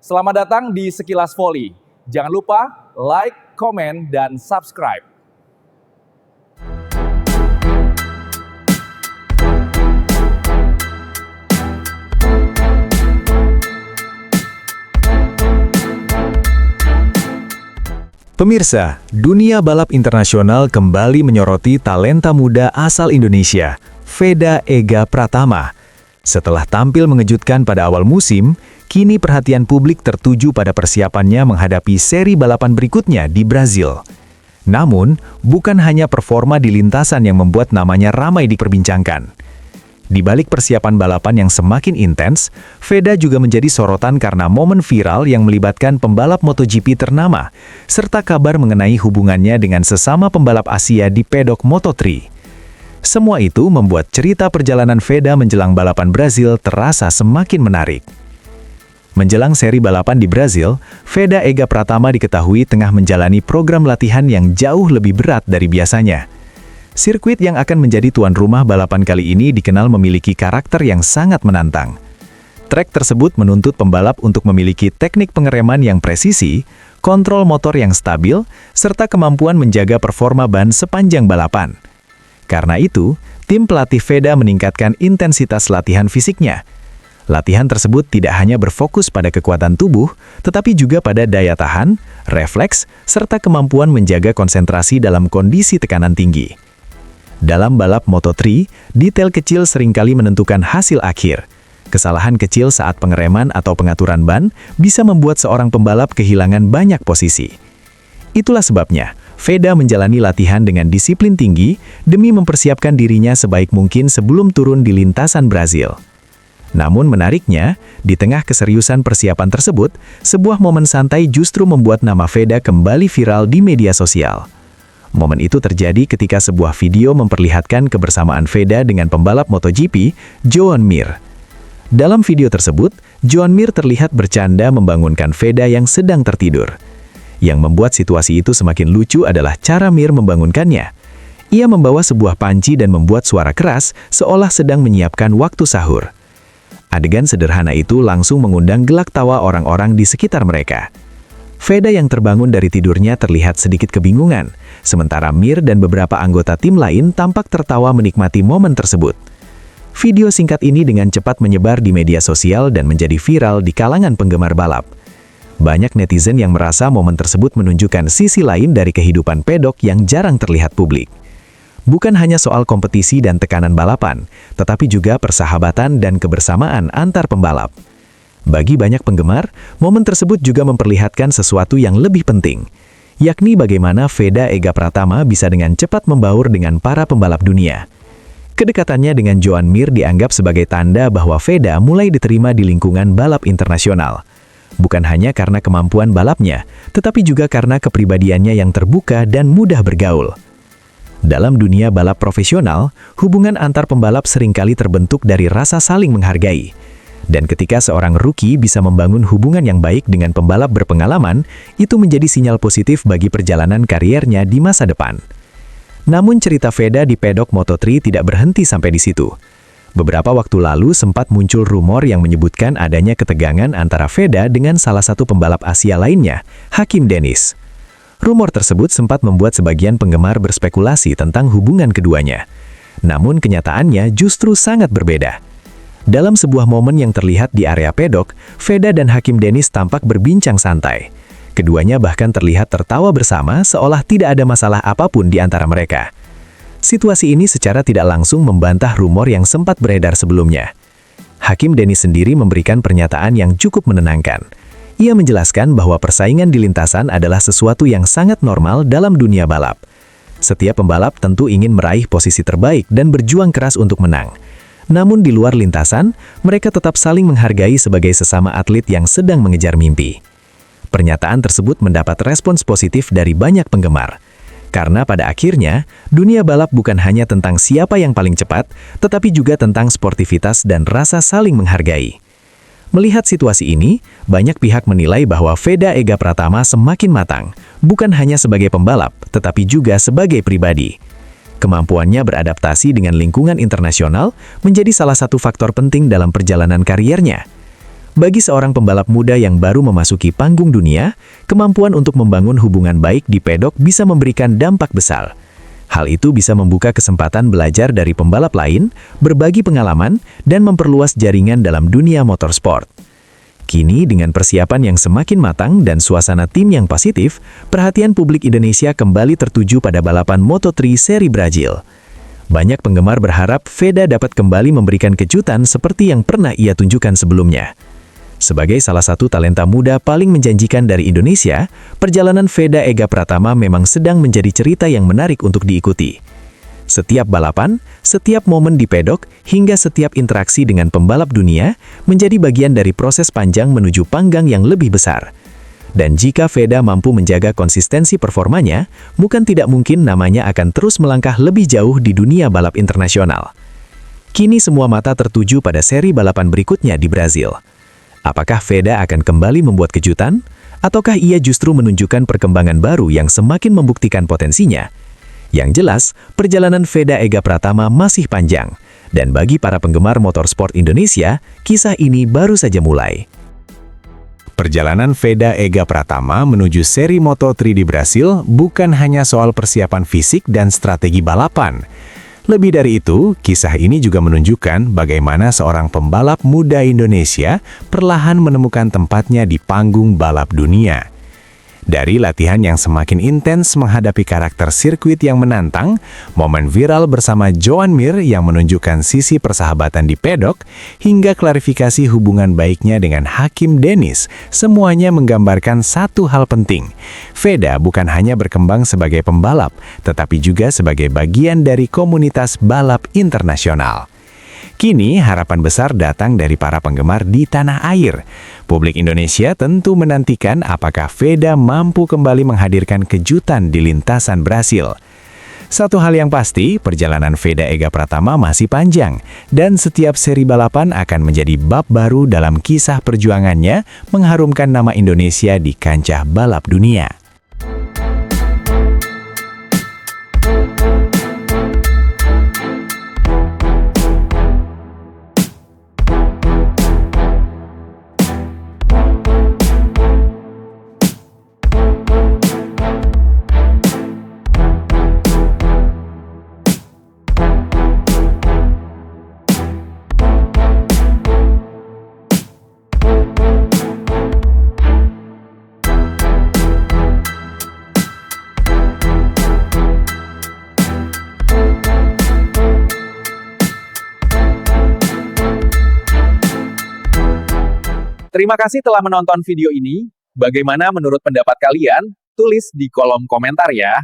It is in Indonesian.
Selamat datang di Sekilas Voli. Jangan lupa like, komen, dan subscribe. Pemirsa, dunia balap internasional kembali menyoroti talenta muda asal Indonesia, Veda Ega Pratama. Setelah tampil mengejutkan pada awal musim, kini perhatian publik tertuju pada persiapannya menghadapi seri balapan berikutnya di Brazil. Namun, bukan hanya performa di lintasan yang membuat namanya ramai diperbincangkan. Di balik persiapan balapan yang semakin intens, Veda juga menjadi sorotan karena momen viral yang melibatkan pembalap MotoGP ternama, serta kabar mengenai hubungannya dengan sesama pembalap Asia di pedok Moto3. Semua itu membuat cerita perjalanan Veda menjelang balapan Brazil terasa semakin menarik. Menjelang seri balapan di Brazil, Veda Ega Pratama diketahui tengah menjalani program latihan yang jauh lebih berat dari biasanya. Sirkuit yang akan menjadi tuan rumah balapan kali ini dikenal memiliki karakter yang sangat menantang. Trek tersebut menuntut pembalap untuk memiliki teknik pengereman yang presisi, kontrol motor yang stabil, serta kemampuan menjaga performa ban sepanjang balapan. Karena itu, tim pelatih Veda meningkatkan intensitas latihan fisiknya. Latihan tersebut tidak hanya berfokus pada kekuatan tubuh, tetapi juga pada daya tahan, refleks, serta kemampuan menjaga konsentrasi dalam kondisi tekanan tinggi. Dalam balap Moto3, detail kecil seringkali menentukan hasil akhir. Kesalahan kecil saat pengereman atau pengaturan ban bisa membuat seorang pembalap kehilangan banyak posisi. Itulah sebabnya, Veda menjalani latihan dengan disiplin tinggi demi mempersiapkan dirinya sebaik mungkin sebelum turun di lintasan Brazil. Namun menariknya, di tengah keseriusan persiapan tersebut, sebuah momen santai justru membuat nama Veda kembali viral di media sosial. Momen itu terjadi ketika sebuah video memperlihatkan kebersamaan Veda dengan pembalap MotoGP, Joan Mir. Dalam video tersebut, Joan Mir terlihat bercanda membangunkan Veda yang sedang tertidur. Yang membuat situasi itu semakin lucu adalah cara Mir membangunkannya. Ia membawa sebuah panci dan membuat suara keras seolah sedang menyiapkan waktu sahur. Adegan sederhana itu langsung mengundang gelak tawa orang-orang di sekitar mereka. Veda yang terbangun dari tidurnya terlihat sedikit kebingungan, sementara Mir dan beberapa anggota tim lain tampak tertawa menikmati momen tersebut. Video singkat ini dengan cepat menyebar di media sosial dan menjadi viral di kalangan penggemar balap. Banyak netizen yang merasa momen tersebut menunjukkan sisi lain dari kehidupan pedok yang jarang terlihat publik. Bukan hanya soal kompetisi dan tekanan balapan, tetapi juga persahabatan dan kebersamaan antar pembalap. Bagi banyak penggemar, momen tersebut juga memperlihatkan sesuatu yang lebih penting, yakni bagaimana Veda Ega Pratama bisa dengan cepat membaur dengan para pembalap dunia. Kedekatannya dengan Joan Mir dianggap sebagai tanda bahwa Veda mulai diterima di lingkungan balap internasional. Bukan hanya karena kemampuan balapnya, tetapi juga karena kepribadiannya yang terbuka dan mudah bergaul. Dalam dunia balap profesional, hubungan antar pembalap seringkali terbentuk dari rasa saling menghargai. Dan ketika seorang rookie bisa membangun hubungan yang baik dengan pembalap berpengalaman, itu menjadi sinyal positif bagi perjalanan kariernya di masa depan. Namun cerita Veda di pedok Moto3 tidak berhenti sampai di situ. Beberapa waktu lalu sempat muncul rumor yang menyebutkan adanya ketegangan antara Veda dengan salah satu pembalap Asia lainnya, Hakim Dennis. Rumor tersebut sempat membuat sebagian penggemar berspekulasi tentang hubungan keduanya. Namun kenyataannya justru sangat berbeda. Dalam sebuah momen yang terlihat di area pedok, Veda dan Hakim Dennis tampak berbincang santai. Keduanya bahkan terlihat tertawa bersama seolah tidak ada masalah apapun di antara mereka. Situasi ini secara tidak langsung membantah rumor yang sempat beredar sebelumnya. Hakim Dennis sendiri memberikan pernyataan yang cukup menenangkan. Ia menjelaskan bahwa persaingan di lintasan adalah sesuatu yang sangat normal dalam dunia balap. Setiap pembalap tentu ingin meraih posisi terbaik dan berjuang keras untuk menang. Namun di luar lintasan, mereka tetap saling menghargai sebagai sesama atlet yang sedang mengejar mimpi. Pernyataan tersebut mendapat respons positif dari banyak penggemar. Karena pada akhirnya, dunia balap bukan hanya tentang siapa yang paling cepat, tetapi juga tentang sportivitas dan rasa saling menghargai. Melihat situasi ini, banyak pihak menilai bahwa Veda Ega Pratama semakin matang, bukan hanya sebagai pembalap, tetapi juga sebagai pribadi. Kemampuannya beradaptasi dengan lingkungan internasional menjadi salah satu faktor penting dalam perjalanan kariernya. Bagi seorang pembalap muda yang baru memasuki panggung dunia, kemampuan untuk membangun hubungan baik di pedok bisa memberikan dampak besar. Hal itu bisa membuka kesempatan belajar dari pembalap lain, berbagi pengalaman, dan memperluas jaringan dalam dunia motorsport. Kini, dengan persiapan yang semakin matang dan suasana tim yang positif, perhatian publik Indonesia kembali tertuju pada balapan Moto3 seri Brazil. Banyak penggemar berharap Veda dapat kembali memberikan kejutan seperti yang pernah ia tunjukkan sebelumnya. Sebagai salah satu talenta muda paling menjanjikan dari Indonesia, perjalanan Veda Ega Pratama memang sedang menjadi cerita yang menarik untuk diikuti. Setiap balapan, setiap momen di pedok, hingga setiap interaksi dengan pembalap dunia menjadi bagian dari proses panjang menuju panggang yang lebih besar. Dan jika Veda mampu menjaga konsistensi performanya, bukan tidak mungkin namanya akan terus melangkah lebih jauh di dunia balap internasional. Kini semua mata tertuju pada seri balapan berikutnya di Brazil. Apakah Veda akan kembali membuat kejutan? Ataukah ia justru menunjukkan perkembangan baru yang semakin membuktikan potensinya? Yang jelas, perjalanan Veda Ega Pratama masih panjang. Dan bagi para penggemar motorsport Indonesia, kisah ini baru saja mulai. Perjalanan Veda Ega Pratama menuju seri Moto3 di Brasil bukan hanya soal persiapan fisik dan strategi balapan. Lebih dari itu, kisah ini juga menunjukkan bagaimana seorang pembalap muda Indonesia perlahan menemukan tempatnya di panggung balap dunia. Dari latihan yang semakin intens menghadapi karakter sirkuit yang menantang, momen viral bersama Joan Mir yang menunjukkan sisi persahabatan di pedok, hingga klarifikasi hubungan baiknya dengan Hakim Dennis, semuanya menggambarkan satu hal penting. Veda bukan hanya berkembang sebagai pembalap, tetapi juga sebagai bagian dari komunitas balap internasional. Kini, harapan besar datang dari para penggemar di tanah air. Publik Indonesia tentu menantikan apakah Veda mampu kembali menghadirkan kejutan di lintasan Brasil. Satu hal yang pasti, perjalanan Veda Ega Pratama masih panjang, dan setiap seri balapan akan menjadi bab baru dalam kisah perjuangannya mengharumkan nama Indonesia di kancah balap dunia. Terima kasih telah menonton video ini. Bagaimana menurut pendapat kalian? Tulis di kolom komentar ya.